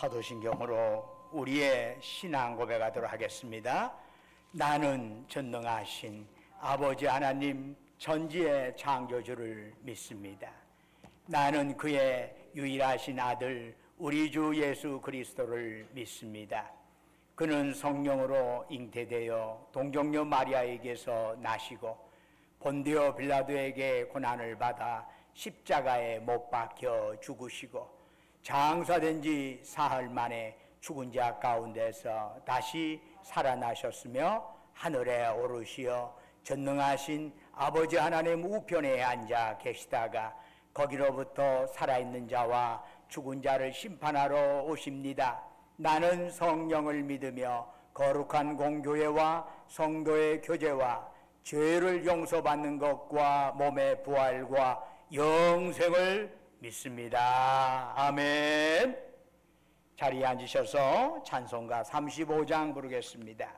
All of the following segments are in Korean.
사도신경으로 우리의 신앙 고백하도록 하겠습니다. 나는 전능하신 아버지 하나님 전지의 창조주를 믿습니다. 나는 그의 유일하신 아들 우리 주 예수 그리스도를 믿습니다. 그는 성령으로 잉태되어 동정녀 마리아에게서 나시고 본디오 빌라도에게 고난을 받아 십자가에 못 박혀 죽으시고 장사된 지 사흘 만에 죽은 자 가운데서 다시 살아나셨으며 하늘에 오르시어 전능하신 아버지 하나님 우편에 앉아 계시다가 거기로부터 살아있는 자와 죽은 자를 심판하러 오십니다. 나는 성령을 믿으며 거룩한 공교회와 성도의 교제와 죄를 용서받는 것과 몸의 부활과 영생을 믿습니다. 아멘. 자리에 앉으셔서 찬송가 35장 부르겠습니다.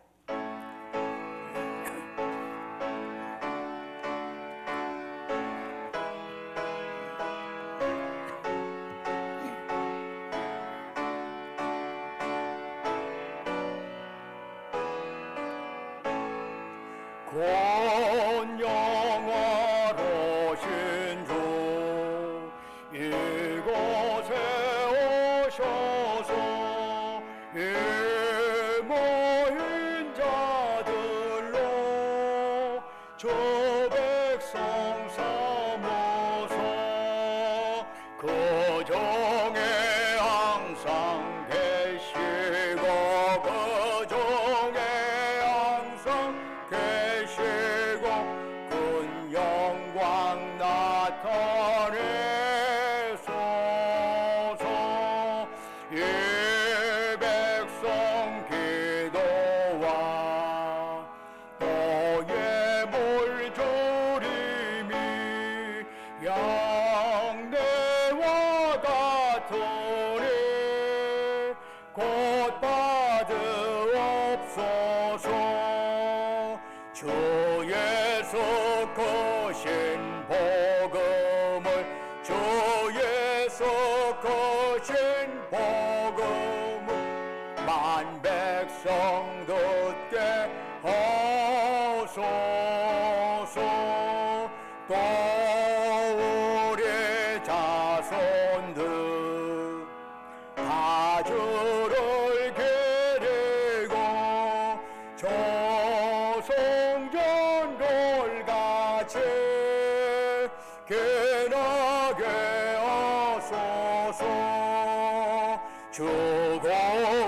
주고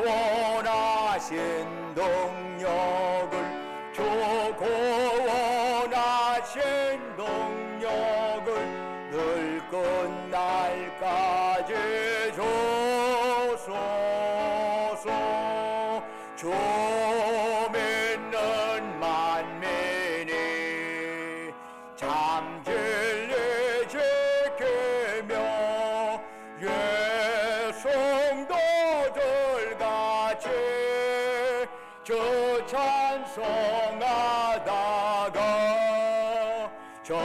원하신 동력을 주고 원하신 동력을 늘 끝날까지 주소서. 주 믿는 만민이 참 진리 지키며 성도들같이 주 찬송하다가 저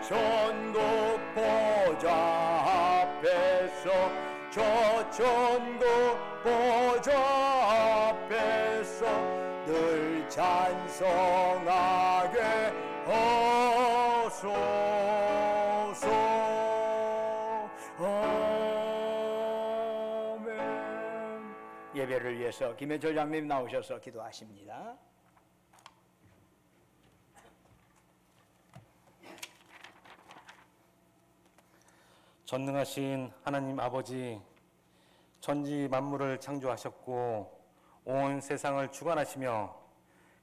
천국 보좌 앞에서 저 천국 보좌 앞에서 늘 찬송하게 하소서. 예배를 위해서 김현철 장님 나오셔서 기도하십니다. 전능하신 하나님 아버지, 전지 만물을 창조하셨고 온 세상을 주관하시며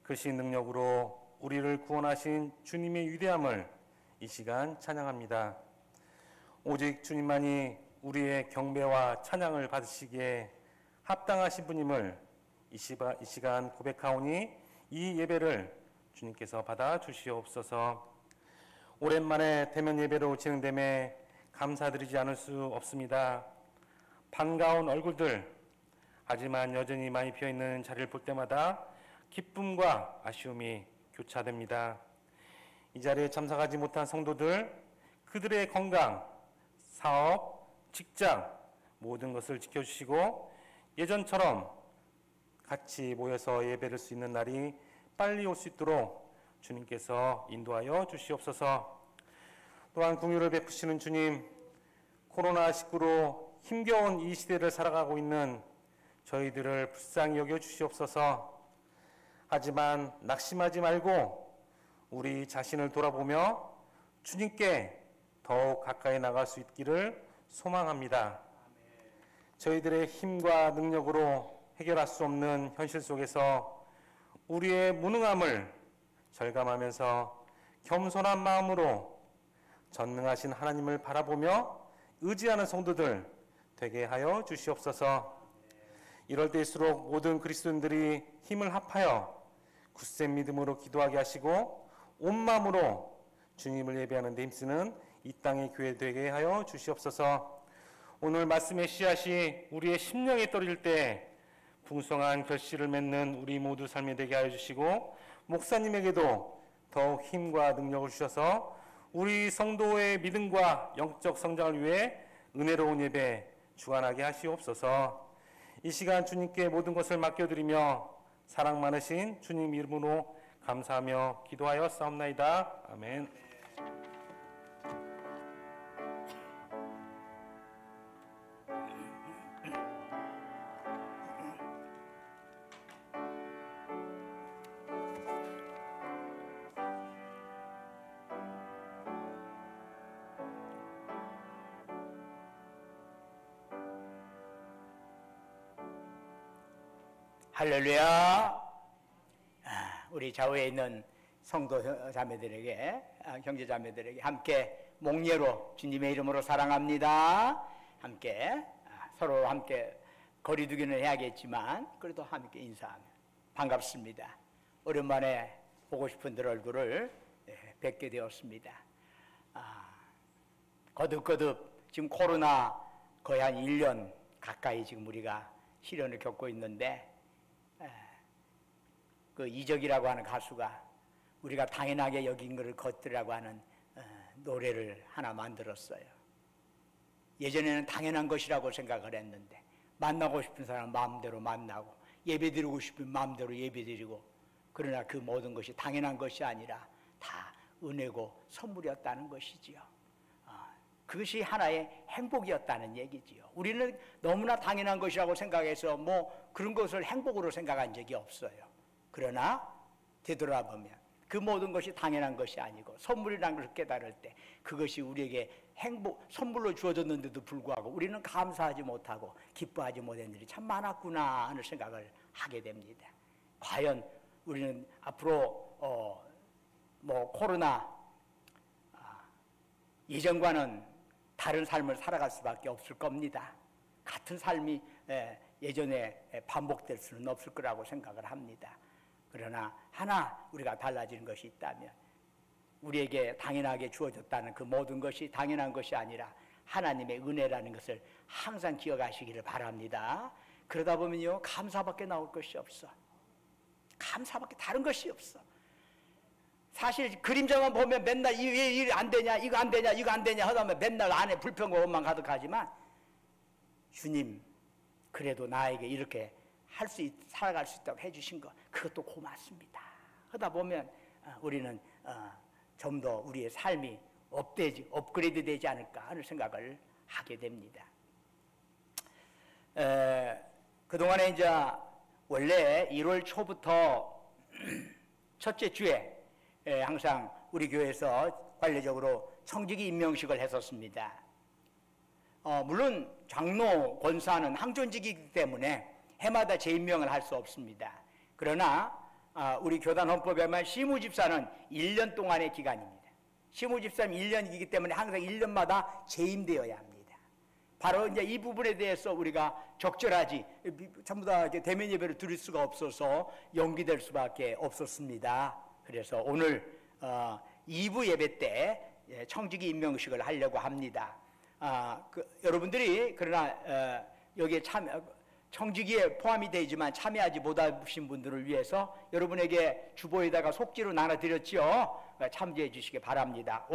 크신 능력으로 우리를 구원하신 주님의 위대함을 이 시간 찬양합니다. 오직 주님만이 우리의 경배와 찬양을 받으시기에 합당하신 분임을 이 시간 고백하오니 이 예배를 주님께서 받아 주시옵소서. 오랜만에 대면 예배로 진행됨에 감사드리지 않을 수 없습니다. 반가운 얼굴들, 하지만 여전히 많이 비어있는 자리를 볼 때마다 기쁨과 아쉬움이 교차됩니다. 이 자리에 참석하지 못한 성도들, 그들의 건강, 사업, 직장 모든 것을 지켜주시고 예전처럼 같이 모여서 예배를 수 있는 날이 빨리 올 수 있도록 주님께서 인도하여 주시옵소서. 또한 긍휼을 베푸시는 주님, 코로나19로 힘겨운 이 시대를 살아가고 있는 저희들을 불쌍히 여겨 주시옵소서. 하지만 낙심하지 말고 우리 자신을 돌아보며 주님께 더욱 가까이 나갈 수 있기를 소망합니다. 저희들의 힘과 능력으로 해결할 수 없는 현실 속에서 우리의 무능함을 절감하면서 겸손한 마음으로 전능하신 하나님을 바라보며 의지하는 성도들 되게 하여 주시옵소서. 이럴 때일수록 모든 그리스도인들이 힘을 합하여 굳센 믿음으로 기도하게 하시고 온 마음으로 주님을 예배하는 데 힘쓰는 이 땅의 교회 되게 하여 주시옵소서. 오늘 말씀의 씨앗이 우리의 심령에 떨어질 때 풍성한 결실을 맺는 우리 모두 삶이 되게 하여 주시고, 목사님에게도 더욱 힘과 능력을 주셔서 우리 성도의 믿음과 영적 성장을 위해 은혜로운 예배 주관하게 하시옵소서. 이 시간 주님께 모든 것을 맡겨드리며 사랑 많으신 주님 이름으로 감사하며 기도하여 싸움나이다. 아멘. 할렐루야. 우리 좌우에 있는 성도 자매들에게, 형제 자매들에게 함께 목례로 주님의 이름으로 사랑합니다. 함께 서로 함께 거리두기는 해야겠지만 그래도 함께 인사하며 반갑습니다. 오랜만에 보고 싶은 들 얼굴을 뵙게 되었습니다. 거듭거듭 지금 코로나 거의 한 1년 가까이 지금 우리가 시련을 겪고 있는데, 그 이적이라고 하는 가수가 우리가 당연하게 여긴 것을 걷으라고 하는 노래를 하나 만들었어요. 예전에는 당연한 것이라고 생각을 했는데, 만나고 싶은 사람 마음대로 만나고 예배드리고 싶은 마음대로 예배드리고, 그러나 그 모든 것이 당연한 것이 아니라 다 은혜고 선물이었다는 것이지요. 그것이 하나의 행복이었다는 얘기지요. 우리는 너무나 당연한 것이라고 생각해서 뭐 그런 것을 행복으로 생각한 적이 없어요. 그러나 되돌아보면 그 모든 것이 당연한 것이 아니고 선물이라는 것을 깨달을 때 그것이 우리에게 선물로 주어졌는데도 불구하고 우리는 감사하지 못하고 기뻐하지 못한 일이 참 많았구나 하는 생각을 하게 됩니다. 과연 우리는 앞으로 뭐 코로나 예전과는 다른 삶을 살아갈 수밖에 없을 겁니다. 같은 삶이 예전에 반복될 수는 없을 거라고 생각을 합니다. 그러나 하나 우리가 달라지는 것이 있다면, 우리에게 당연하게 주어졌다는 그 모든 것이 당연한 것이 아니라 하나님의 은혜라는 것을 항상 기억하시기를 바랍니다. 그러다 보면요, 감사밖에 나올 것이 없어. 감사밖에 다른 것이 없어. 사실 그림자만 보면 맨날 왜 일 안 되냐, 이거 안 되냐, 이거 안 되냐 하다 보면 맨날 안에 불평과 원망 가득하지만, 주님 그래도 나에게 이렇게 살아갈 수 있다고 해주신 것, 그것도 고맙습니다 하다 보면 우리는 좀 더 우리의 삶이 업그레이드 되지 않을까 하는 생각을 하게 됩니다. 그동안에 이제 원래 1월 초부터 첫째 주에 항상 우리 교회에서 관례적으로 청지기 임명식을 했었습니다. 물론 장로, 권사는 항존직이기 때문에 해마다 재임명을 할 수 없습니다. 그러나 우리 교단 헌법에 의하면 시무집사는 1년 동안의 기간입니다. 시무집사는 1년이기 때문에 항상 1년마다 재임되어야 합니다. 바로 이제 이 부분에 대해서 우리가 적절하지, 전부 다 대면 예배를 드릴 수가 없어서 연기될 수밖에 없었습니다. 그래서 오늘 2부 예배 때 청지기 임명식을 하려고 합니다. 여러분들이 그러나 여기에 청지기에 포함이 되지만 참여하지 못하신 분들을 위해서 여러분에게 주보에다가 속지로 나눠드렸죠. 참조해 주시기 바랍니다.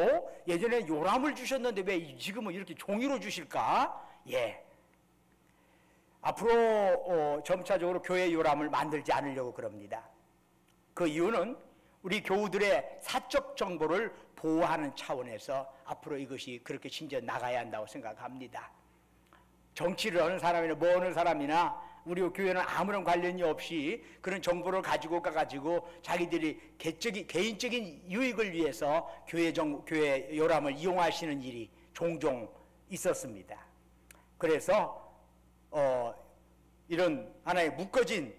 예전에 요람을 주셨는데 왜 지금은 이렇게 종이로 주실까? 예. 앞으로 점차적으로 교회 요람을 만들지 않으려고 그럽니다. 그 이유는 우리 교우들의 사적 정보를 보호하는 차원에서 앞으로 이것이 그렇게 진져 나가야 한다고 생각합니다. 정치를 하는 사람이나 뭐 하는 사람이나 우리 교회는 아무런 관련이 없이 그런 정보를 가지고 가가지고 자기들이 개인적인 유익을 위해서 교회 요람을 이용하시는 일이 종종 있었습니다. 그래서 이런 하나의 묶어진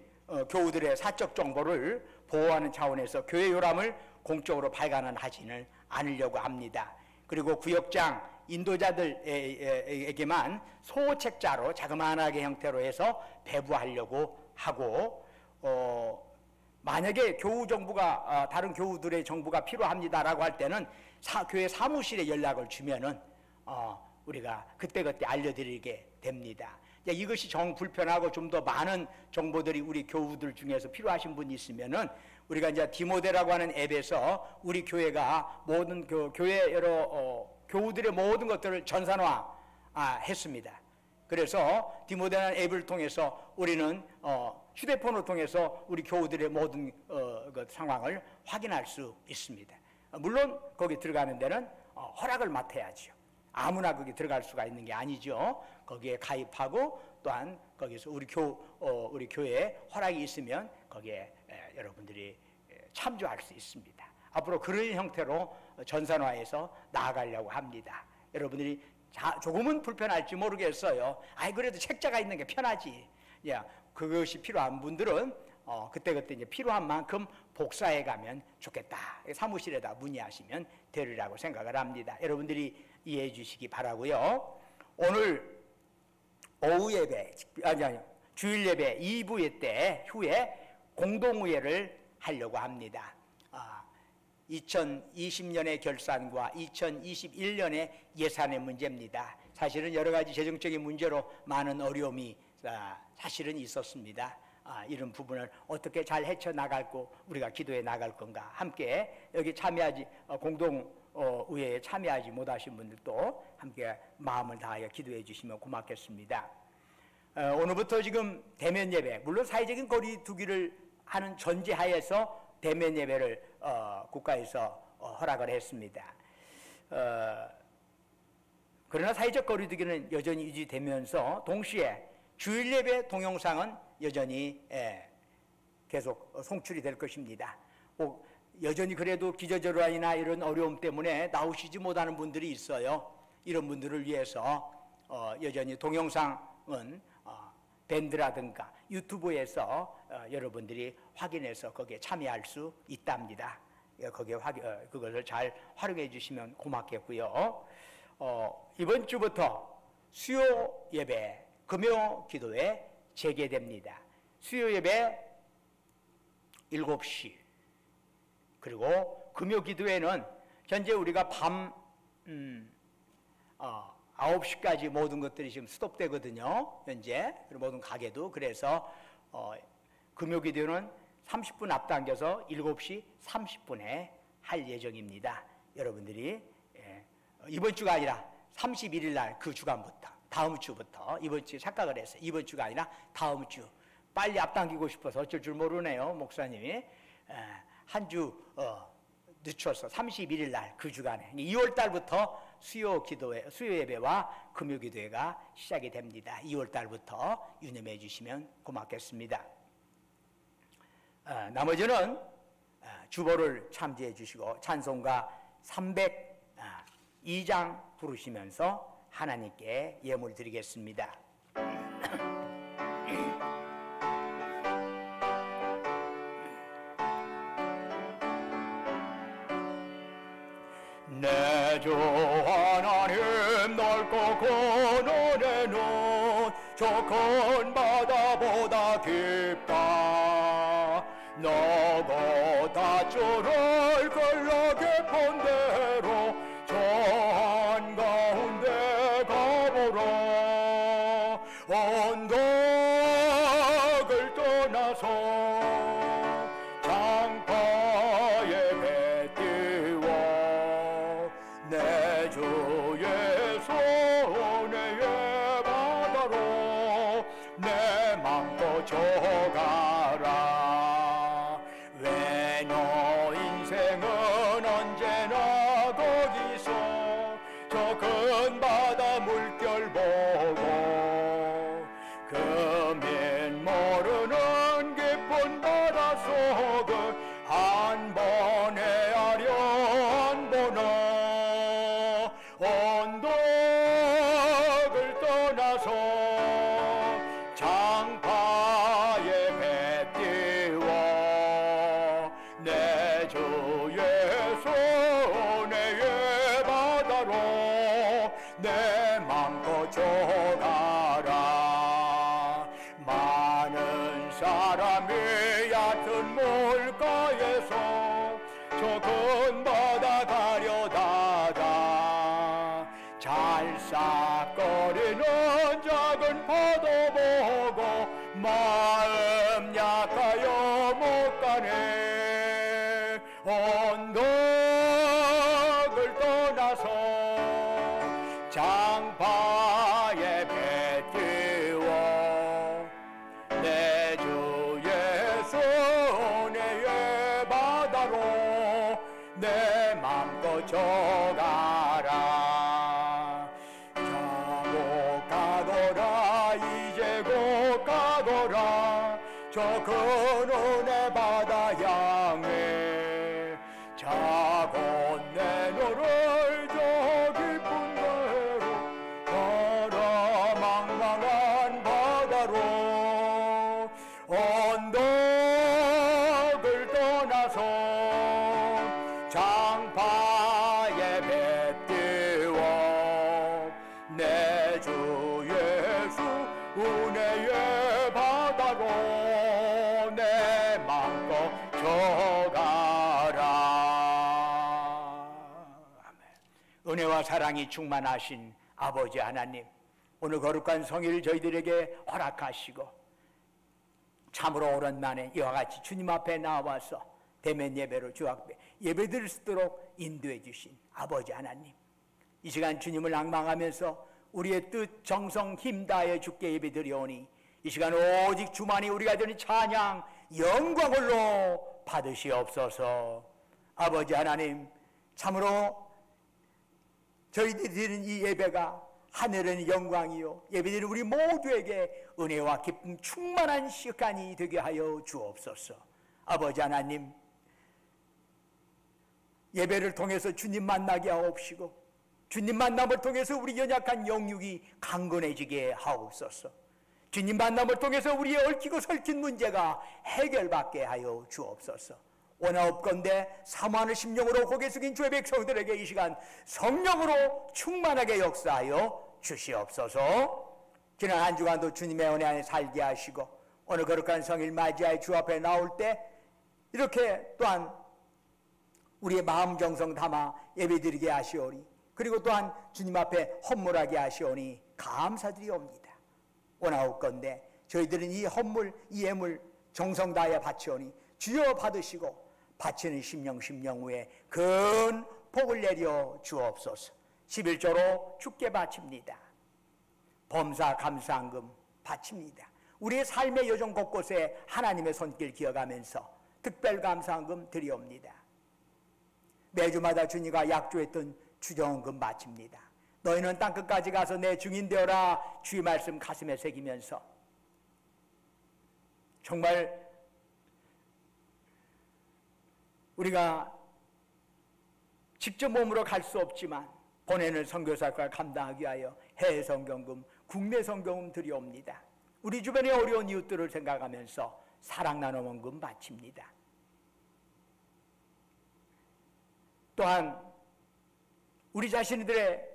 교우들의 사적 정보를 보호하는 차원에서 교회 요람을 공적으로 발간하지는 않으려고 합니다. 그리고 구역장 인도자들에게만 소책자로 자그마하게 형태로 해서 배부하려고 하고, 만약에 교우 정보가 다른 교우들의 정보가 필요합니다라고 할 때는 교회 사무실에 연락을 주면은 우리가 그때그때 알려드리게 됩니다. 이것이 정 불편하고 좀 더 많은 정보들이 우리 교우들 중에서 필요하신 분이 있으면은 우리가 이제 디모데라고 하는 앱에서 우리 교회가 모든 교회 여러 교우들의 모든 것들을 전산화 했습니다. 그래서 디모데라는 앱을 통해서 우리는 휴대폰을 통해서 우리 교우들의 모든 그 상황을 확인할 수 있습니다. 물론 거기 들어가는 데는 허락을 맡아야죠. 아무나 거기 들어갈 수가 있는 게 아니죠. 거기에 가입하고 또한 거기서 우리 교회에 허락이 있으면 거기에 여러분들이 참조할 수 있습니다. 앞으로 그런 형태로 전산화해서 나아가려고 합니다. 여러분들이 조금은 불편할지 모르겠어요. 그래도 책자가 있는 게 편하지. 그것이 필요한 분들은 그때그때 이제 필요한 만큼 복사해 가면 좋겠다. 사무실에다 문의하시면 되리라고 생각을 합니다. 여러분들이 이해해 주시기 바라고요. 오늘 오후 예배, 주일 예배 2부 때 후에 공동의회를 하려고 합니다. 2020년의 결산과 2021년의 예산의 문제입니다. 사실은 여러 가지 재정적인 문제로 많은 어려움이 사실은 있었습니다. 이런 부분을 어떻게 잘 헤쳐나갈고 우리가 기도해 나갈 건가. 함께 여기 참여하지 공동의회에 참여하지 못하신 분들도 함께 마음을 다하여 기도해 주시면 고맙겠습니다. 오늘부터 지금 대면 예배, 물론 사회적인 거리 두기를 하는 전제하에서 대면 예배를 국가에서 허락을 했습니다. 그러나 사회적 거리 두기는 여전히 유지되면서 동시에 주일 예배 동영상은 여전히 계속 송출이 될 것입니다. 여전히 그래도 기저질환이나 이런 어려움 때문에 나오시지 못하는 분들이 있어요. 이런 분들을 위해서 여전히 동영상은 밴드라든가 유튜브에서 여러분들이 확인해서 거기에 참여할 수 있답니다. 거기에 그것을 잘 활용해 주시면 고맙겠고요. 이번 주부터 수요 예배, 금요 기도회 재개됩니다. 수요 예배 7시, 그리고 금요 기도회는 현재 우리가 밤 9시까지 모든 것들이 지금 스톱되거든요. 현재 모든 가게도. 그래서 금요 기도회는 30분 앞당겨서 7시 30분에 할 예정입니다. 여러분들이 이번 주가 아니라 31일 날 그 주간부터, 다음 주부터, 이번 주에 착각을 했어요. 이번 주가 아니라 다음 주. 빨리 앞당기고 싶어서 어쩔 줄 모르네요, 목사님이. 한 주 늦춰서 31일 날 그 주간에 2월 달부터 수요 예배와 금요 기도회가 시작이 됩니다. 2월 달부터 유념해 주시면 고맙겠습니다. 나머지는 주보를 참조해 주시고 찬송가 302장 부르시면서 하나님께 예물 드리겠습니다. 내 주 하나님 넓고 고노래는 저 큰 바다보다 깊다. 너고 다줄을 걸러 깊은 대로 저 한가운데 가보라. 언덕을 떠나서 장파에 배 띄워 내 주의 손에 바다로 내 맘껏 줘가라. 왜 너 인생은 언제나 거기서 저 큰 바다 물결 보고 금인 모르는 깊은 바다 속을 한 번 헤아려 한 번어 언덕을 떠나서 장파에 배 띄워 내 주 예수 은혜의 바다로 내 맘껏 줘가라. 많은 사람이 얕은 물가에서 저 큰 바다 가려다가 잘싹거리는 작은 파도 보고 마음 약하여 못 가네. 언덕을 떠나서 장파에 배 띄워 내 주 예수 은혜의 바다로 내 맘껏 줘가라. 자고 가거라 이제 곧 가거라 저 큰 은혜 바다 향해 자고 내 너를 저 깊은 데로 가라. 망망한 바다로 언덕을 떠나서 장파에 배 띄워 내 주 예수 은혜의 바다로 내 맘껏 줘가라. 아멘. 은혜와 사랑이 충만하신 아버지 하나님, 오늘 거룩한 성일 저희들에게 허락하시고 참으로 오랜만에 이와 같이 주님 앞에 나와서 대면 예배로 주 앞에 예배드릴 수 있도록 인도해 주신 아버지 하나님, 이 시간 주님을 앙망하면서 우리의 뜻 정성 힘 다하여 주께 예배드리오니 이 시간 오직 주만이 우리가 드리는 찬양 영광으로 받으시옵소서. 아버지 하나님, 참으로 저희들이 드리는 이 예배가 하늘은 영광이요 예배드리는 우리 모두에게 은혜와 기쁨 충만한 시간이 되게 하여 주옵소서. 아버지 하나님, 예배를 통해서 주님 만나게 하옵시고 주님 만남을 통해서 우리 연약한 영육이 강건해지게 하옵소서. 주님 만남을 통해서 우리의 얽히고 설킨 문제가 해결받게 하여 주옵소서. 원하옵건대 사모하는 심령으로 고개 숙인 주의 백성들에게 이 시간 성령으로 충만하게 역사하여 주시옵소서. 지난 한 주간도 주님의 은혜 안에 살게 하시고 오늘 거룩한 성일 맞이하여 주 앞에 나올 때 이렇게 또한 우리의 마음 정성 담아 예배드리게 하시오니, 그리고 또한 주님 앞에 헌물하게 하시오니 감사드리옵니다. 원하옵건대 저희들은 이 헌물 이 예물 정성 다하여 바치오니 주여 받으시고 바치는 심령 후에 큰 복을 내려 주옵소서. 11조로 주께 바칩니다. 범사 감사한금 바칩니다. 우리의 삶의 여정 곳곳에 하나님의 손길 기억하면서 특별 감사한금 드리옵니다. 매주마다 주님과 약조했던 주정금 바칩니다. 너희는 땅끝까지 가서 내 증인 되어라 주의 말씀 가슴에 새기면서 정말 우리가 직접 몸으로 갈 수 없지만 보내는 선교사역을 감당하기 위하여 해외 성경금, 국내 성경금 드리옵니다. 우리 주변의 어려운 이웃들을 생각하면서 사랑 나눔원금 바칩니다. 또한 우리 자신들의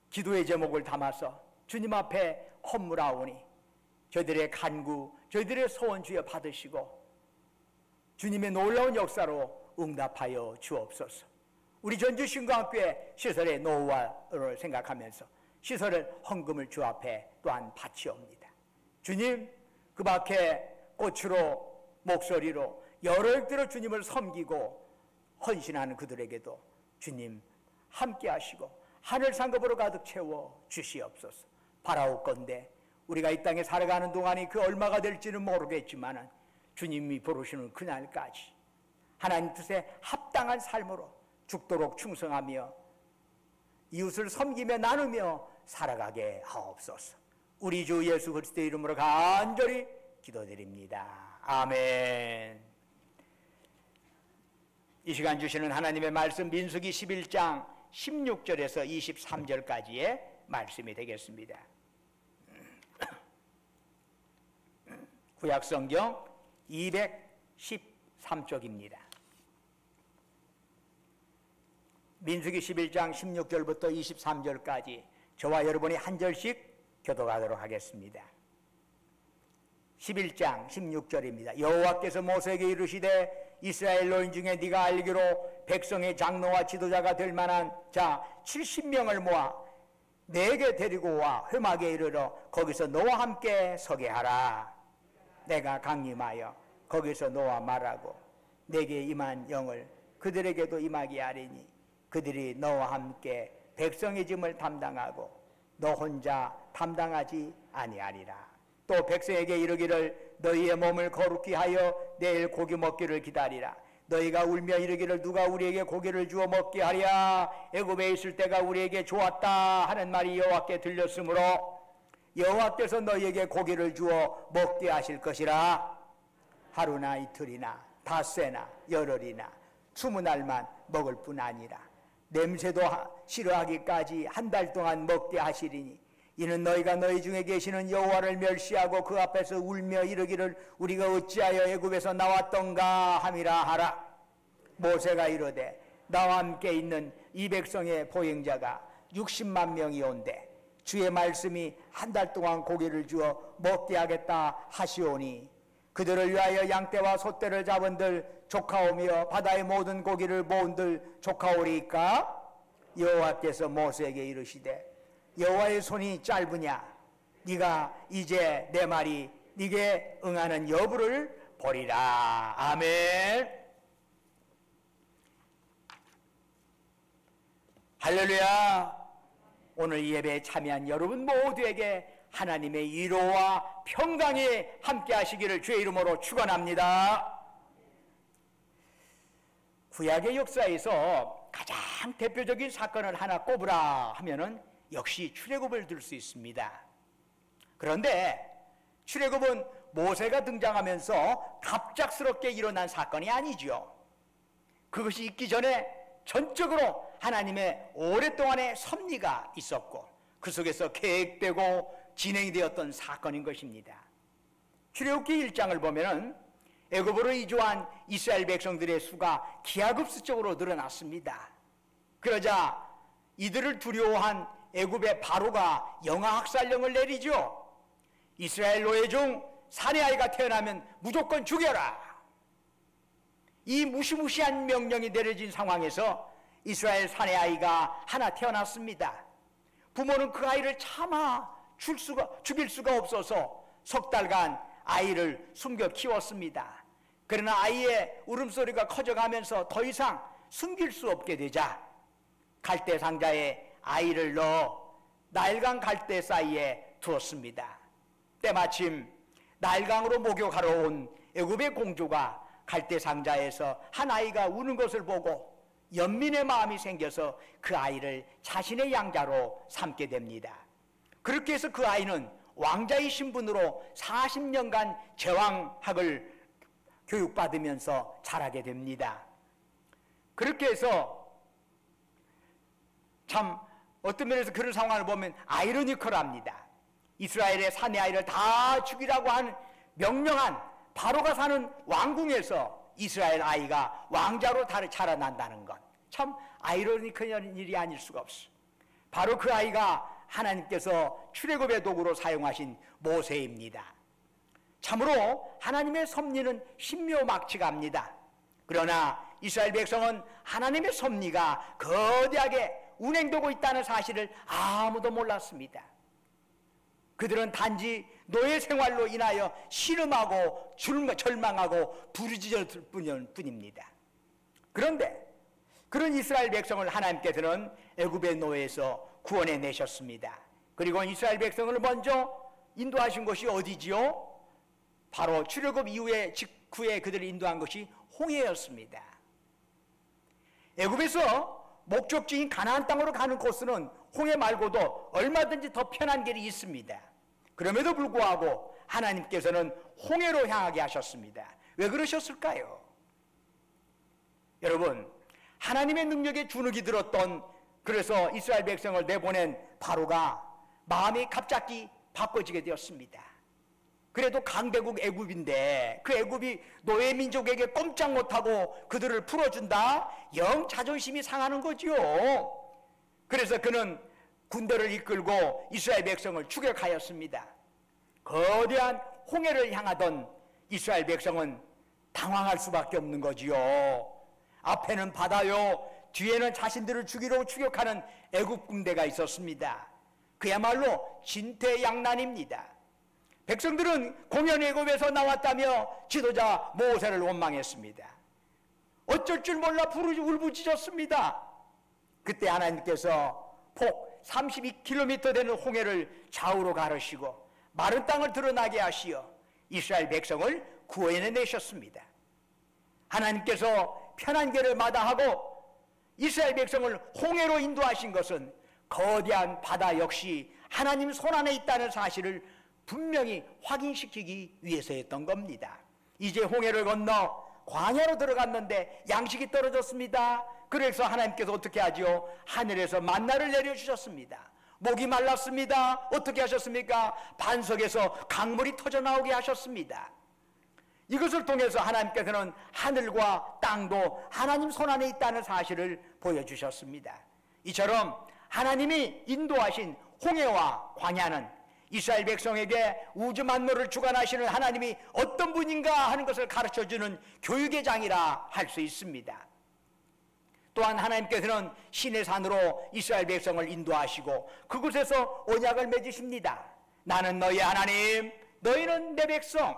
기도의 제목을 담아서 주님 앞에 헌물하오니 저희들의 간구, 저희들의 소원 주여 받으시고 주님의 놀라운 역사로 응답하여 주옵소서. 우리 전주신과학교회 시설의 노후화를 생각하면서 시설을 헌금을 주 앞에 또한 바치옵니다. 주님, 그 밖에 꽃으로 목소리로 여러 들어 주님을 섬기고 헌신하는 그들에게도 주님 함께 하시고 하늘 상급으로 가득 채워 주시옵소서. 바라옵건대 우리가 이 땅에 살아가는 동안이 그 얼마가 될지는 모르겠지만 주님이 부르시는 그날까지 하나님 뜻에 합당한 삶으로 죽도록 충성하며 이웃을 섬기며 나누며 살아가게 하옵소서. 우리 주 예수 그리스도의 이름으로 간절히 기도드립니다. 아멘. 이 시간 주시는 하나님의 말씀 민수기 11장 16절에서 23절까지의 말씀이 되겠습니다. 구약성경 213쪽입니다. 민수기 11장 16절부터 23절까지 저와 여러분이 한 절씩 교독하도록 하겠습니다. 11장 16절입니다. 여호와께서 모세에게 이르시되 이스라엘 노인 중에 네가 알기로 백성의 장로와 지도자가 될 만한 자 70명을 모아 내게 데리고 와 회막에 이르러 거기서 너와 함께 서게 하라. 내가 강림하여 거기서 너와 말하고 내게 임한 영을 그들에게도 임하게 하리니 그들이 너와 함께 백성의 짐을 담당하고 너 혼자 담당하지 아니하리라. 또 백성에게 이르기를 너희의 몸을 거룩히 하여 내일 고기 먹기를 기다리라. 너희가 울며 이르기를 누가 우리에게 고기를 주어 먹게 하랴. 애굽에 있을 때가 우리에게 좋았다 하는 말이 여호와께 들렸으므로 여호와께서 너희에게 고기를 주어 먹게 하실 것이라. 하루나 이틀이나 닷새나 열흘이나 20날만 먹을 뿐 아니라 냄새도 싫어하기까지 한 달 동안 먹게 하시리니 이는 너희가 너희 중에 계시는 여호와를 멸시하고 그 앞에서 울며 이르기를 우리가 어찌하여 애굽에서 나왔던가 함이라 하라. 모세가 이르되 나와 함께 있는 이 백성의 보행자가 60만 명이 온대 주의 말씀이 한 달 동안 고기를 주어 먹게 하겠다 하시오니 그들을 위하여 양떼와 소떼를 잡은들 족하오며 바다의 모든 고기를 모은들 족하오리까. 여호와께서 모세에게 이르시되 여호와의 손이 짧으냐 네가 이제 내 말이 네게 응하는 여부를 보리라. 아멘. 할렐루야. 오늘 이 예배에 참여한 여러분 모두에게 하나님의 위로와 평강이 함께 하시기를 주의 이름으로 축원합니다. 구약의 역사에서 가장 대표적인 사건을 하나 꼽으라 하면은 역시 출애굽을 들 수 있습니다. 그런데 출애굽은 모세가 등장하면서 갑작스럽게 일어난 사건이 아니죠. 그것이 있기 전에 전적으로 하나님의 오랫동안의 섭리가 있었고 그 속에서 계획되고 진행이 되었던 사건인 것입니다. 출애굽기 1장을 보면은 애굽으로 이주한 이스라엘 백성들의 수가 기하급수적으로 늘어났습니다. 그러자 이들을 두려워한 애굽의 바로가 영아학살령을 내리죠. 이스라엘 노예 중 사내아이가 태어나면 무조건 죽여라. 이 무시무시한 명령이 내려진 상황에서 이스라엘 사내아이가 하나 태어났습니다. 부모는 그 아이를 차마 죽일 수가 없어서 석 달간 아이를 숨겨 키웠습니다. 그러나 아이의 울음소리가 커져가면서 더 이상 숨길 수 없게 되자 갈대 상자에 아이를 넣어 나일강 갈대 사이에 두었습니다. 때마침 나일강으로 목욕하러 온 애굽의 공주가 갈대 상자에서 한 아이가 우는 것을 보고 연민의 마음이 생겨서 그 아이를 자신의 양자로 삼게 됩니다. 그렇게 해서 그 아이는 왕자의 신분으로 40년간 제왕학을 교육받으면서 자라게 됩니다. 그렇게 해서 참 어떤 면에서 그런 상황을 보면 아이러니컬합니다. 이스라엘의 사내 아이를 다 죽이라고 한 명령한 바로가 사는 왕궁에서 이스라엘 아이가 왕자로 자라난다는 것, 참 아이러니컬한 일이 아닐 수가 없어. 바로 그 아이가 하나님께서 출애굽의 도구로 사용하신 모세입니다. 참으로 하나님의 섭리는 신묘막측합니다. 그러나 이스라엘 백성은 하나님의 섭리가 거대하게 운행되고 있다는 사실을 아무도 몰랐습니다. 그들은 단지 노예 생활로 인하여 신음하고 절망하고 부르짖을 뿐입니다. 그런데 그런 이스라엘 백성을 하나님께서는 애굽의 노예에서 구원해 내셨습니다. 그리고 이스라엘 백성을 먼저 인도하신 곳이 어디지요? 바로 출애굽 이후에 직후에 그들을 인도한 것이 홍해였습니다. 애굽에서 목적지인 가나안 땅으로 가는 코스는 홍해 말고도 얼마든지 더 편한 길이 있습니다. 그럼에도 불구하고 하나님께서는 홍해로 향하게 하셨습니다. 왜 그러셨을까요? 여러분, 하나님의 능력에 주눅이 들었던, 그래서 이스라엘 백성을 내보낸 바로가 마음이 갑자기 바꿔지게 되었습니다. 그래도 강대국 애굽인데 그 애굽이 노예 민족에게 꼼짝 못하고 그들을 풀어준다? 영 자존심이 상하는 거지요. 그래서 그는 군대를 이끌고 이스라엘 백성을 추격하였습니다. 거대한 홍해를 향하던 이스라엘 백성은 당황할 수밖에 없는 거지요. 앞에는 바다요, 뒤에는 자신들을 죽이려고 추격하는 애굽 군대가 있었습니다. 그야말로 진퇴양난입니다. 백성들은 공연 애굽에서 나왔다며 지도자 모세를 원망했습니다. 어쩔 줄 몰라 울부짖었습니다. 그때 하나님께서 폭 32km 되는 홍해를 좌우로 가르시고 마른 땅을 드러나게 하시어 이스라엘 백성을 구원해내셨습니다. 하나님께서 편한 길을 마다하고 이스라엘 백성을 홍해로 인도하신 것은 거대한 바다 역시 하나님 손안에 있다는 사실을 분명히 확인시키기 위해서였던 겁니다. 이제 홍해를 건너 광야로 들어갔는데 양식이 떨어졌습니다. 그래서 하나님께서 어떻게 하지요? 하늘에서 만나를 내려주셨습니다. 목이 말랐습니다. 어떻게 하셨습니까? 반석에서 강물이 터져나오게 하셨습니다. 이것을 통해서 하나님께서는 하늘과 땅도 하나님 손안에 있다는 사실을 보여주셨습니다. 이처럼 하나님이 인도하신 홍해와 광야는 이스라엘 백성에게 우주 만물을 주관하시는 하나님이 어떤 분인가 하는 것을 가르쳐주는 교육의 장이라 할 수 있습니다. 또한 하나님께서는 시내산으로 이스라엘 백성을 인도하시고 그곳에서 언약을 맺으십니다. 나는 너희 하나님, 너희는 내 백성.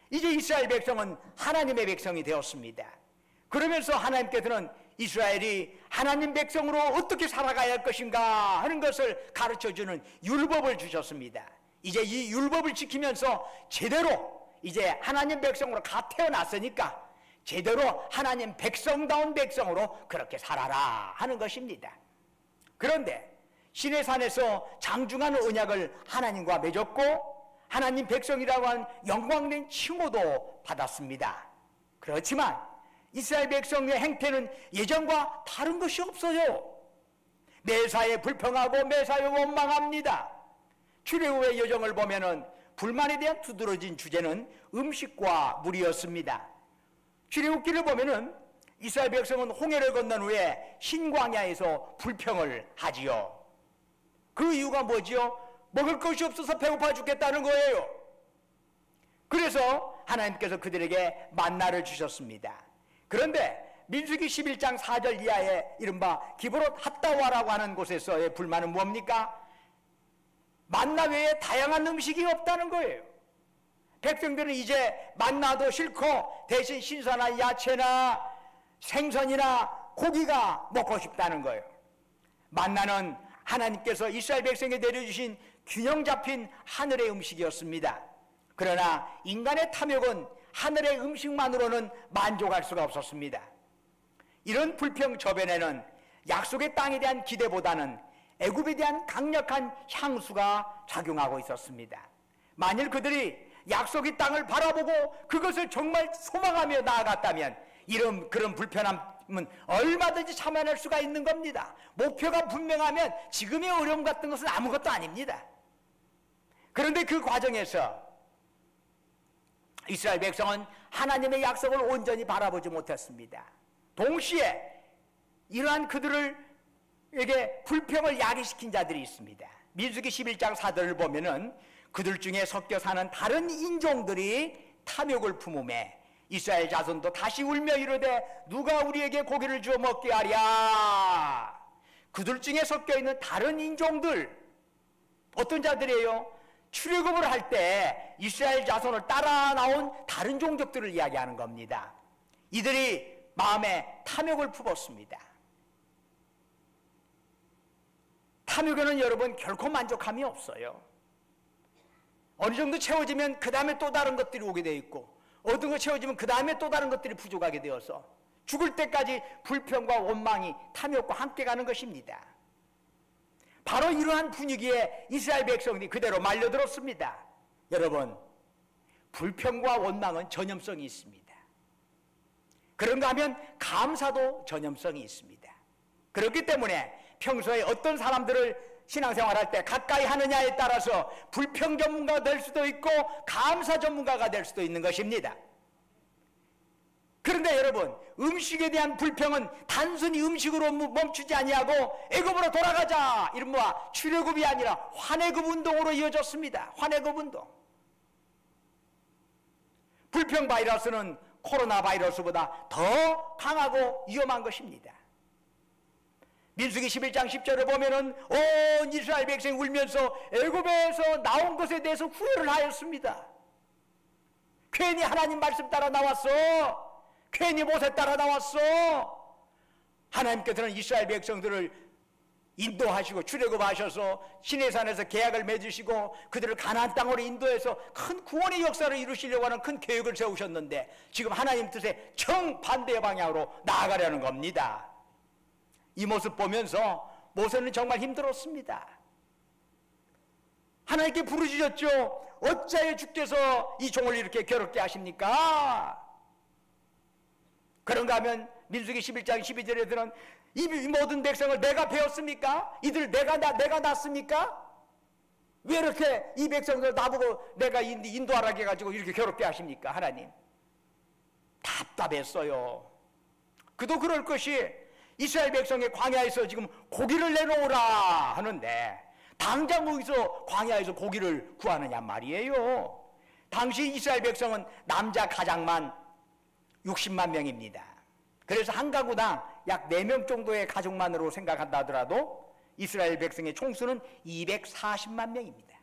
이제 이스라엘 백성은 하나님의 백성이 되었습니다. 그러면서 하나님께서는 이스라엘이 하나님 백성으로 어떻게 살아가야 할 것인가 하는 것을 가르쳐주는 율법을 주셨습니다. 이제 이 율법을 지키면서 제대로 이제 하나님 백성으로 가 태어났으니까 제대로 하나님 백성다운 백성으로 그렇게 살아라 하는 것입니다. 그런데 시내산에서 장중한 언약을 하나님과 맺었고 하나님 백성이라고 한 영광된 칭호도 받았습니다. 그렇지만 이스라엘 백성의 행태는 예전과 다른 것이 없어요. 매사에 불평하고 매사에 원망합니다. 출애굽의 여정을 보면은 불만에 대한 두드러진 주제는 음식과 물이었습니다. 출애굽기를 보면은 이스라엘 백성은 홍해를 건넌 후에 흰광야에서 불평을 하지요. 그 이유가 뭐지요? 먹을 것이 없어서 배고파 죽겠다는 거예요. 그래서 하나님께서 그들에게 만나를 주셨습니다. 그런데 민수기 11장 4절 이하에 이른바 기브롯 핫다와라고 하는 곳에서의 불만은 뭡니까? 만나 외에 다양한 음식이 없다는 거예요. 백성들은 이제 만나도 싫고 대신 신선한 야채나 생선이나 고기가 먹고 싶다는 거예요. 만나는 하나님께서 이스라엘 백성에 내려주신 균형 잡힌 하늘의 음식이었습니다. 그러나 인간의 탐욕은 하늘의 음식만으로는 만족할 수가 없었습니다. 이런 불평 저변에는 약속의 땅에 대한 기대보다는 애굽에 대한 강력한 향수가 작용하고 있었습니다. 만일 그들이 약속의 땅을 바라보고 그것을 정말 소망하며 나아갔다면 그런 불편함은 얼마든지 참아낼 수가 있는 겁니다. 목표가 분명하면 지금의 어려움 같은 것은 아무것도 아닙니다. 그런데 그 과정에서 이스라엘 백성은 하나님의 약속을 온전히 바라보지 못했습니다. 동시에 이러한 그들에게 불평을 야기시킨 자들이 있습니다. 민수기 11장 4절을 보면은 그들 중에 섞여 사는 다른 인종들이 탐욕을 품음에 이스라엘 자손도 다시 울며 이르되 누가 우리에게 고기를 주어 먹게 하랴. 그들 중에 섞여 있는 다른 인종들 어떤 자들이에요? 출애굽을 할 때 이스라엘 자손을 따라 나온 다른 종족들을 이야기하는 겁니다. 이들이 마음에 탐욕을 품었습니다. 탐욕에는 여러분 결코 만족함이 없어요. 어느 정도 채워지면 그 다음에 또 다른 것들이 오게 되어 있고, 어떤 거 채워지면 그 다음에 또 다른 것들이 부족하게 되어서 죽을 때까지 불평과 원망이 탐욕과 함께 가는 것입니다. 바로 이러한 분위기에 이스라엘 백성들이 그대로 말려들었습니다. 여러분, 불평과 원망은 전염성이 있습니다. 그런가 하면 감사도 전염성이 있습니다. 그렇기 때문에 평소에 어떤 사람들을 신앙생활할 때 가까이 하느냐에 따라서 불평 전문가가 될 수도 있고 감사 전문가가 될 수도 있는 것입니다. 그런데 여러분, 음식에 대한 불평은 단순히 음식으로 멈추지 아니하고 애굽으로 돌아가자 이런 출애굽이 아니라 환애굽 운동으로 이어졌습니다. 환애굽 운동. 불평 바이러스는 코로나 바이러스보다 더 강하고 위험한 것입니다. 민수기 11장 10절을 보면은 온 이스라엘 백성이 울면서 애굽에서 나온 것에 대해서 후회를 하였습니다. 괜히 하나님 말씀 따라 나왔어. 괜히 모세 따라 나왔어. 하나님께서는 이스라엘 백성들을 인도하시고 출애굽하셔서 시내산에서 계약을 맺으시고 그들을 가나안 땅으로 인도해서 큰 구원의 역사를 이루시려고 하는 큰 계획을 세우셨는데 지금 하나님 뜻에 정반대 방향으로 나아가려는 겁니다. 이 모습 보면서 모세는 정말 힘들었습니다. 하나님께 부르짖었죠. 어찌하여 주께서 이 종을 이렇게 괴롭게 하십니까? 그런가 하면 민수기 11장 12절에서는 이 모든 백성을 내가 배웠습니까? 이들 내가 낳습니까? 왜 이렇게 이 백성들 나보고 내가 인도하라고 해가지고 이렇게 괴롭게 하십니까? 하나님 답답했어요. 그도 그럴 것이 이스라엘 백성의 광야에서 지금 고기를 내놓으라 하는데 당장 거기서 광야에서 고기를 구하느냐 말이에요. 당시 이스라엘 백성은 남자 가장만 60만 명입니다. 그래서 한 가구당 약 4명 정도의 가족만으로 생각한다 하더라도 이스라엘 백성의 총수는 240만 명입니다.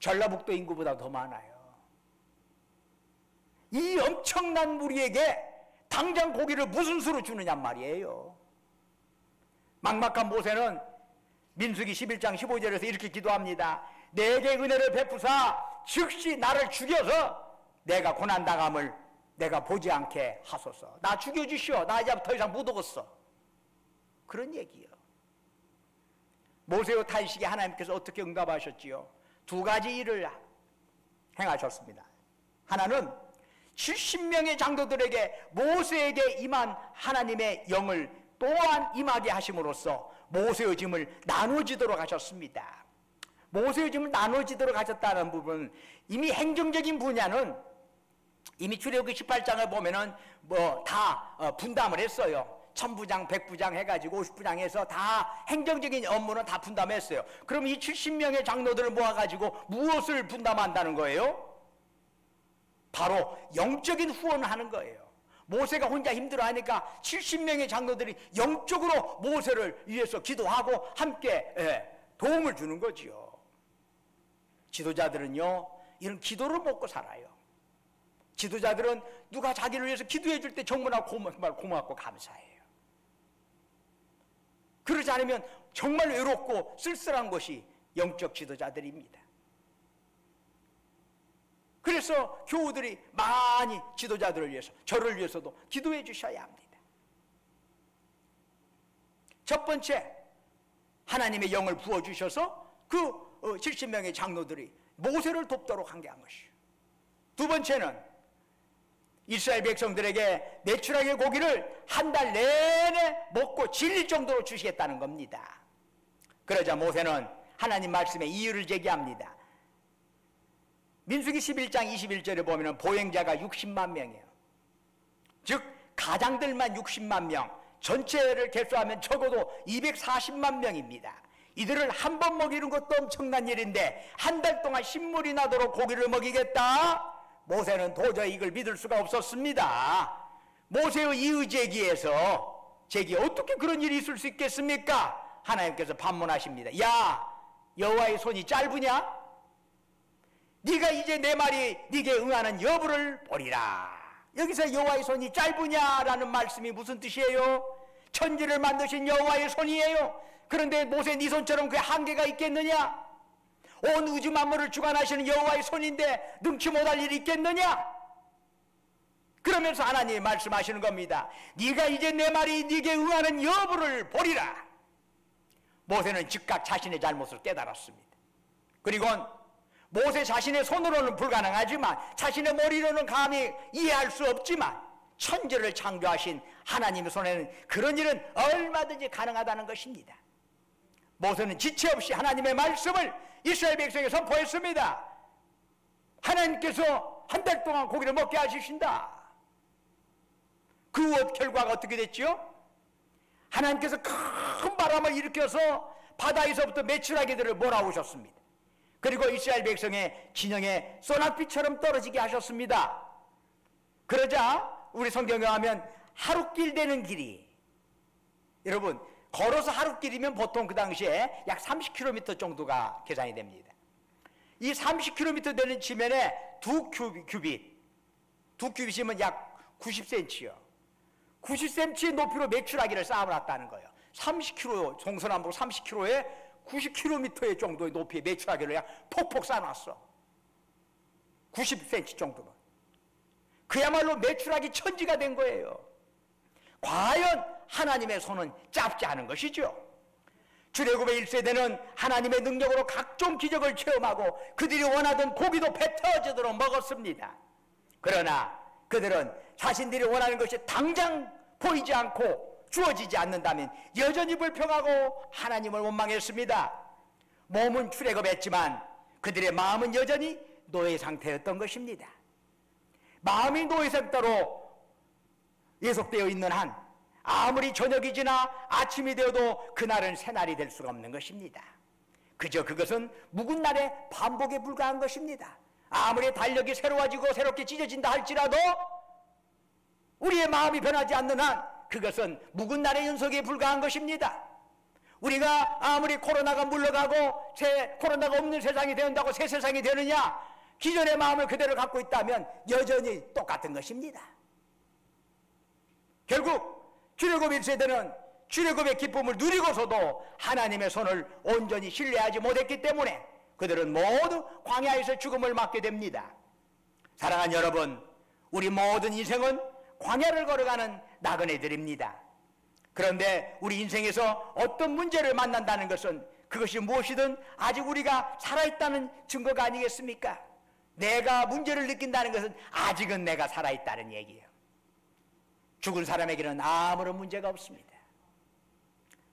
전라북도 인구보다 더 많아요. 이 엄청난 무리에게 당장 고기를 무슨 수로 주느냐 말이에요. 막막한 모세는 민수기 11장 15절에서 이렇게 기도합니다. 내게 은혜를 베푸사 즉시 나를 죽여서 내가 고난당함을 내가 보지 않게 하소서. 나 죽여주시오. 나 이제 더 이상 못 오겠어. 그런 얘기요. 모세의 탄식에 하나님께서 어떻게 응답하셨지요? 2가지 일을 행하셨습니다. 하나는 70명의 장로들에게 모세에게 임한 하나님의 영을 또한 임하게 하심으로써 모세의 짐을 나눠지도록 하셨습니다. 모세의 짐을 나눠지도록 하셨다는 부분은 이미 행정적인 분야는 이미 출애굽기 18장을 보면은 다 분담을 했어요. 1000부장, 100부장 해가지고 50부장 해서 다 행정적인 업무는 다 분담했어요. 그럼 이 70명의 장로들을 모아가지고 무엇을 분담한다는 거예요? 바로 영적인 후원을 하는 거예요. 모세가 혼자 힘들어하니까 70명의 장로들이 영적으로 모세를 위해서 기도하고 함께 도움을 주는 거지요. 지도자들은요 이런 기도를 먹고 살아요. 지도자들은 누가 자기를 위해서 기도해 줄 때 정말 고맙고 감사해요. 그러지 않으면 정말 외롭고 쓸쓸한 것이 영적 지도자들입니다. 그래서 교우들이 많이 지도자들을 위해서, 저를 위해서도 기도해 주셔야 합니다. 첫 번째, 하나님의 영을 부어주셔서 그 70명의 장로들이 모세를 돕도록 한 것이에요. 두 번째는 이스라엘 백성들에게 매출하게 고기를 한 달 내내 먹고 질릴 정도로 주시겠다는 겁니다. 그러자 모세는 하나님 말씀에 이유를 제기합니다. 민수기 11장 21절에 보면 보행자가 60만 명이에요. 즉 가장들만 60만 명, 전체를 개수하면 적어도 240만 명입니다. 이들을 한 번 먹이는 것도 엄청난 일인데 한 달 동안 신물이 나도록 고기를 먹이겠다? 모세는 도저히 이걸 믿을 수가 없었습니다. 모세의 이의 제기에서 어떻게 그런 일이 있을 수 있겠습니까? 하나님께서 반문하십니다. 야, 여호와의 손이 짧으냐? 네가 이제 내 말이 네게 응하는 여부를 보리라. 여기서 여호와의 손이 짧으냐라는 말씀이 무슨 뜻이에요? 천지를 만드신 여호와의 손이에요. 그런데 모세 네 손처럼 그 한계가 있겠느냐? 온 우주 만물을 주관하시는 여호와의 손인데 능치 못할 일이 있겠느냐? 그러면서 하나님이 말씀하시는 겁니다. 네가 이제 내 말이 네게 응하는 여부를 보리라. 모세는 즉각 자신의 잘못을 깨달았습니다. 그리고 모세 자신의 손으로는 불가능하지만, 자신의 머리로는 감히 이해할 수 없지만, 천지를 창조하신 하나님의 손에는 그런 일은 얼마든지 가능하다는 것입니다. 모세는 지체 없이 하나님의 말씀을 이스라엘 백성에게 선포했습니다. 하나님께서 한 달 동안 고기를 먹게 하시신다. 그 결과가 어떻게 됐죠? 하나님께서 큰 바람을 일으켜서 바다에서부터 메추라기들을 몰아오셨습니다. 그리고 이스라엘 백성의 진영에 소낙비처럼 떨어지게 하셨습니다. 그러자 우리 성경에 하면 하루길 되는 길이, 여러분 걸어서 하루길이면 보통 그 당시에 약 30km 정도가 계산이 됩니다. 이 30km 되는 지면에 두 큐빗이면 약 90cm요. 90cm 높이로 메추라기를 쌓아놨다는 거예요. 30km, 동서남북 30km에 90km 정도의 높이의 메추라기를 폭폭 쌓아놨어. 90cm 정도면. 그야말로 메추라기 천지가 된 거예요. 과연 하나님의 손은 짧지 않은 것이죠. 출애굽의 1세대는 하나님의 능력으로 각종 기적을 체험하고 그들이 원하던 고기도 배 터지도록 먹었습니다. 그러나 그들은 자신들이 원하는 것이 당장 보이지 않고 주어지지 않는다면 여전히 불평하고 하나님을 원망했습니다. 몸은 출애굽했지만 그들의 마음은 여전히 노예 상태였던 것입니다. 마음이 노예 상태로 예속되어 있는 한 아무리 저녁이 지나 아침이 되어도 그날은 새날이 될 수가 없는 것입니다. 그저 그것은 묵은 날의 반복에 불과한 것입니다. 아무리 달력이 새로워지고 새롭게 찢어진다 할지라도 우리의 마음이 변하지 않는 한 그것은 묵은 날의 연속에 불과한 것입니다. 우리가 아무리 코로나가 물러가고 코로나가 없는 세상이 되는다고 새 세상이 되느냐, 기존의 마음을 그대로 갖고 있다면 여전히 똑같은 것입니다. 결국 출애굽 1세대는 출애굽의 기쁨을 누리고서도 하나님의 손을 온전히 신뢰하지 못했기 때문에 그들은 모두 광야에서 죽음을 맞게 됩니다. 사랑하는 여러분, 우리 모든 인생은 광야를 걸어가는 나그네들입니다. 그런데 우리 인생에서 어떤 문제를 만난다는 것은 그것이 무엇이든 아직 우리가 살아있다는 증거가 아니겠습니까? 내가 문제를 느낀다는 것은 아직은 내가 살아있다는 얘기예요. 죽은 사람에게는 아무런 문제가 없습니다.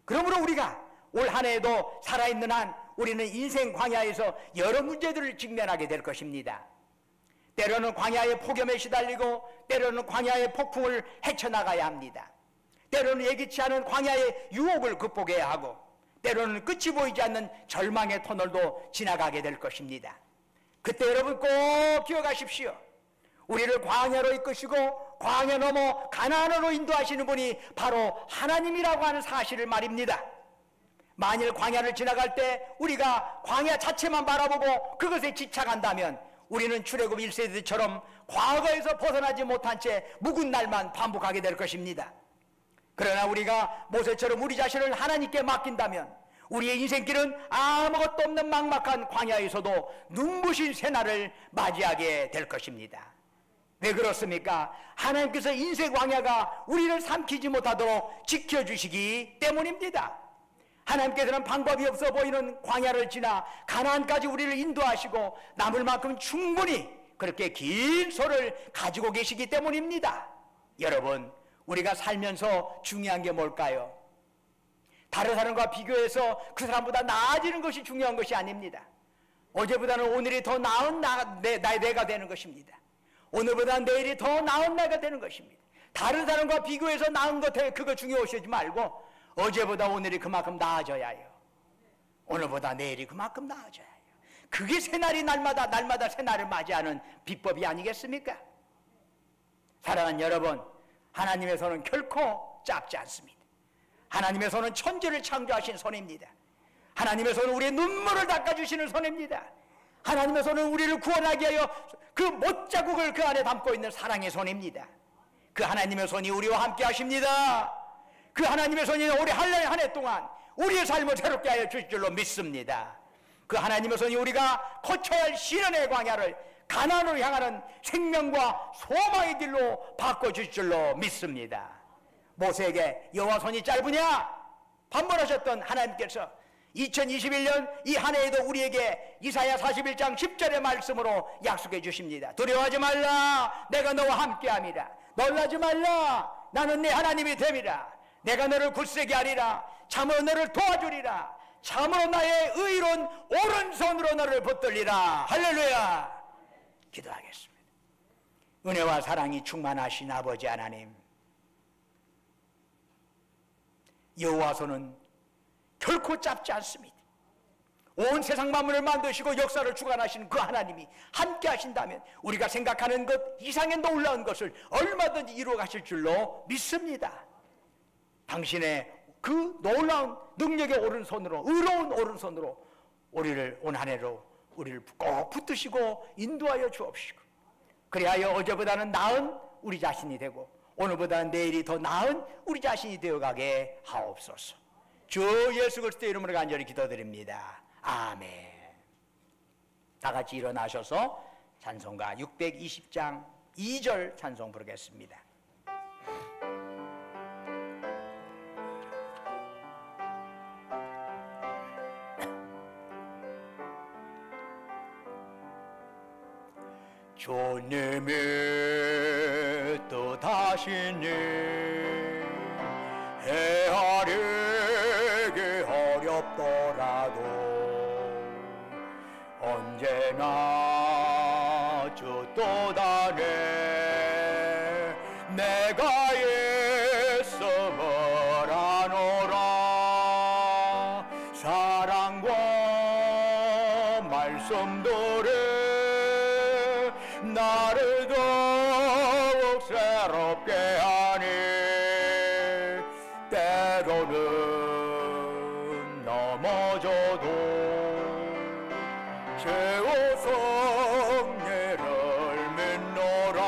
그러므로 우리가 올 한 해에도 살아있는 한 우리는 인생 광야에서 여러 문제들을 직면하게 될 것입니다. 때로는 광야의 폭염에 시달리고 때로는 광야의 폭풍을 헤쳐나가야 합니다. 때로는 예기치 않은 광야의 유혹을 극복해야 하고 때로는 끝이 보이지 않는 절망의 터널도 지나가게 될 것입니다. 그때 여러분 꼭 기억하십시오. 우리를 광야로 이끄시고 광야 넘어 가나안으로 인도하시는 분이 바로 하나님이라고 하는 사실을 말입니다. 만일 광야를 지나갈 때 우리가 광야 자체만 바라보고 그것에 집착한다면 우리는 출애굽 1세대처럼 과거에서 벗어나지 못한 채 묵은 날만 반복하게 될 것입니다. 그러나 우리가 모세처럼 우리 자신을 하나님께 맡긴다면 우리의 인생길은 아무것도 없는 막막한 광야에서도 눈부신 새날을 맞이하게 될 것입니다. 왜 그렇습니까? 하나님께서 인생 광야가 우리를 삼키지 못하도록 지켜주시기 때문입니다. 하나님께서는 방법이 없어 보이는 광야를 지나 가나안까지 우리를 인도하시고 남을 만큼 충분히 그렇게 긴 소를 가지고 계시기 때문입니다. 여러분, 우리가 살면서 중요한 게 뭘까요? 다른 사람과 비교해서 그 사람보다 나아지는 것이 중요한 것이 아닙니다. 어제보다는 오늘이 더 나은 내가 되는 것입니다. 오늘보다 내일이 더 나은 내가 되는 것입니다. 다른 사람과 비교해서 나은 것 그거 중요하시지 말고 어제보다 오늘이 그만큼 나아져야 해요. 오늘보다 내일이 그만큼 나아져야 해요. 그게 새날이 날마다 새날을 맞이하는 비법이 아니겠습니까? 사랑하는 여러분, 하나님의 손은 결코 짧지 않습니다. 하나님의 손은 천지를 창조하신 손입니다. 하나님의 손은 우리의 눈물을 닦아주시는 손입니다. 하나님의 손은 우리를 구원하기 위하여 그 못자국을 그 안에 담고 있는 사랑의 손입니다. 그 하나님의 손이 우리와 함께 하십니다. 그 하나님의 손이 올해 한 해 동안 우리의 삶을 새롭게 하여 주실 줄로 믿습니다. 그 하나님의 손이 우리가 거쳐야 할 시련의 광야를 가나안으로 향하는 생명과 소망의 길로 바꿔주실 줄로 믿습니다. 모세에게 여호와 손이 짧으냐 반문하셨던 하나님께서 2021년 이 한 해에도 우리에게 이사야 41장 10절의 말씀으로 약속해 주십니다. 두려워하지 말라, 내가 너와 함께함이라. 놀라지 말라, 나는 네 하나님이 됨이라. 내가 너를 굳세게 하리라. 참으로 너를 도와주리라. 참으로 나의 의로운 오른손으로 너를 붙들리라. 할렐루야. 기도하겠습니다. 은혜와 사랑이 충만하신 아버지 하나님, 여호와 손은 결코 짧지 않습니다. 온 세상 만물을 만드시고 역사를 주관하시는 그 하나님이 함께 하신다면 우리가 생각하는 것 이상의 놀라운 것을 얼마든지 이루어 가실 줄로 믿습니다. 당신의 그 놀라운 능력의 오른손으로, 의로운 오른손으로 우리를 온 한 해로 우리를 꼭 붙드시고 인도하여 주옵시고, 그리하여 어제보다는 나은 우리 자신이 되고 오늘보다는 내일이 더 나은 우리 자신이 되어가게 하옵소서. 주 예수 그리스도의 이름으로 간절히 기도드립니다. 아멘. 다 같이 일어나셔서 찬송가 620장 2절 찬송 부르겠습니다. 주님이 뜻하시니 헤아리기 어렵더라도 언제나 주 뜻 안에 내가 있음을 아노라. 사랑과 말씀들이 나를 더욱 새롭게 하니 때로는 넘어져도 최후 승리를 믿노라.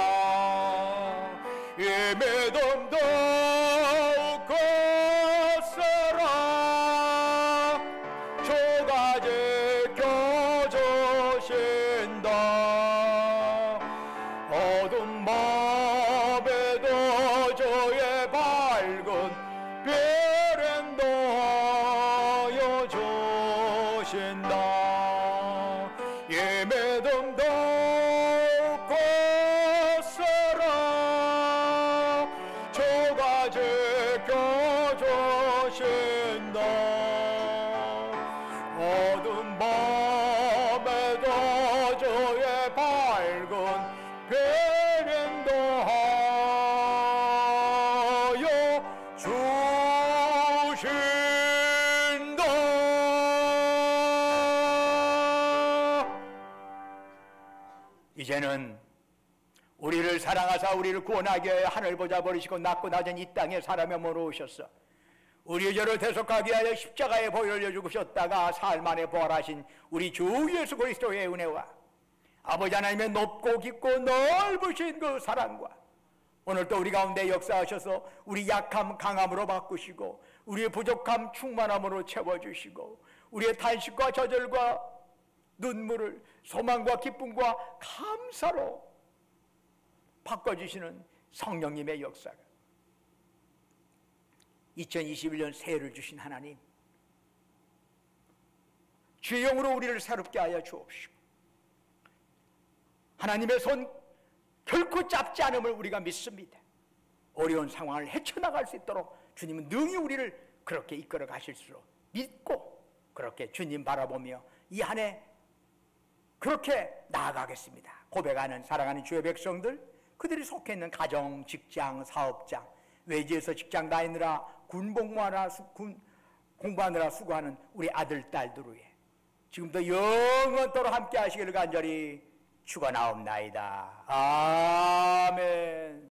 이 믿음 더욱 거세라. 주가 지켜주신다. 어두운 밤에도 주의 밝은 별은 더하여 주신다. 이 믿음 더욱 거세라. 주가 지켜주신다. 어두운 밤에도 주의 밝은 별은 더하여 주신다. 이제는 우리를 사랑하사 우리를 구원하기 위하여 하늘 보좌 버리시고 낮고 낮은 이 땅에 사람의 몸으로 오셨어 우리의 죄를 대속하기 위하여 십자가에 보혈을 흘려 죽으셨다가 사흘 만에 부활하신 우리 주 예수 그리스도의 은혜와 아버지 하나님의 높고 깊고 넓으신 그 사랑과 오늘도 우리 가운데 역사하셔서 우리 약함 강함으로 바꾸시고 우리의 부족함 충만함으로 채워주시고 우리의 탄식과 저절과 눈물을 소망과 기쁨과 감사로 바꿔주시는 성령님의 역사가 2021년 새해를 주신 하나님, 주의 영으로 우리를 새롭게 하여 주옵시고 하나님의 손 결코 짧지 않음을 우리가 믿습니다. 어려운 상황을 헤쳐나갈 수 있도록 주님은 능히 우리를 그렇게 이끌어 가실 수 믿고 그렇게 주님 바라보며 이 한 해 그렇게 나아가겠습니다. 고백하는 사랑하는 주의 백성들, 그들이 속해 있는 가정, 직장, 사업장, 외지에서 직장 다니느라 공부하느라 수고하는 우리 아들, 딸들 위해 지금도 영원토록 함께 하시기를 간절히 축원하옵나이다. 아멘.